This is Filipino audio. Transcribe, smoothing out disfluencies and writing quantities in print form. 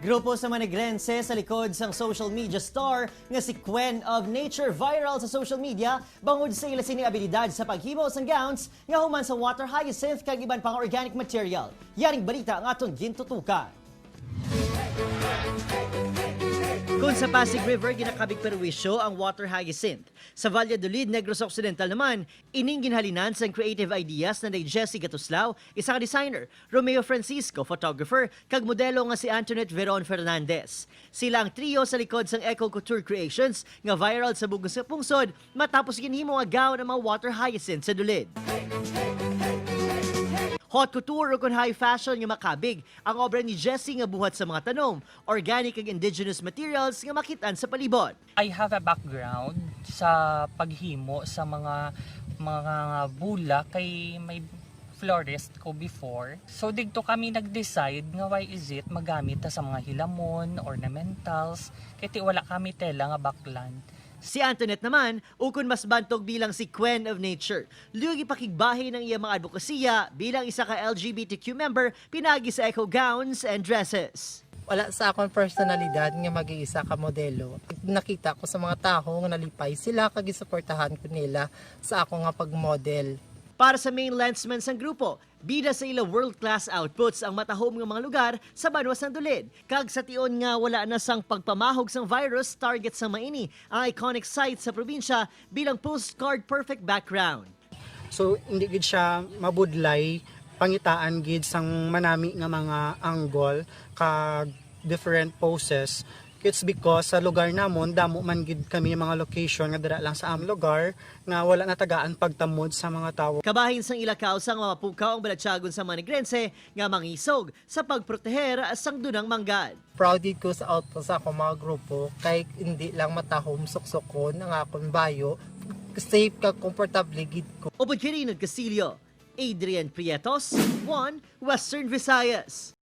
Grupo sa Manigrense sa likod sang social media star nga si Quen of Nature viral sa social media bangod sa ila sini abilidad sa paghimo sang gowns nga human sa water hyacinth kag iban pang organic material. Yaring balita ang aton gintutukan. Kung sa Pasig River, ginakabig perwisyo ang water hyacinth. Sa Valladolid, Negros Occidental naman, ining ginhalinan sa creative ideas na ni Jessie Gatuslao, isang designer, Romeo Francisco, photographer, kag modelo nga si Antoinette Veron Fernandez. Sila ang trio sa likod sang Eco Couture Creations nga viral sa bugos sa pungsod matapos ginhimo nga gown ang mga water hyacinth sa dulid. Haute couture o kun high fashion nga makabig ang obra ni Jessie nga buhat sa mga tanom, organic ag indigenous materials nga makitaan sa palibot. I have a background sa paghimo sa mga bula kay may florist ko before. So digto kami nag-decide nga why is it magamit ta sa mga hilamon, ornamentals, kay ti wala kami tela nga backland. Si Antoinette naman, ukon mas bantog bilang si Quen of Nature. Lugi pakigbahay ng iyang mga advokasya bilang isa ka LGBTQ member pinagi sa eco gowns and dresses. Wala sa akong personalidad nga mag-iisa ka modelo. Nakita ko sa mga tao nga nalipay sila kag isuportahan ko nila sa ako nga pagmodel. Para sa main lensman sang grupo, bida sa ila world-class outputs ang matahom ng mga lugar sa banwas ng dulid. Kag sa tion nga wala na sang pagpamahog sang virus target sa maini ang iconic site sa probinsya bilang postcard perfect background. So hindi gid siya mabudlay, pangitaan gid sang manami nga mga angle kag different poses. It's because sa lugar namon damo man gid kami mga location nga dira lang sa among lugar nga wala na tagaan pagtamod sa mga tawo. Kabahin sang ilakaw sang mapukaw ang balatsagon sa Manigrense nga mangisog sa pagproteher sang dunang manggad. Proud ko sa output sa akong mga grupo kay hindi lang matahom suksokon ang akong bayo. Safe kag komportable gid ko. Upod Kirinod Castillo, Adrian Prietos, 1 Western Visayas.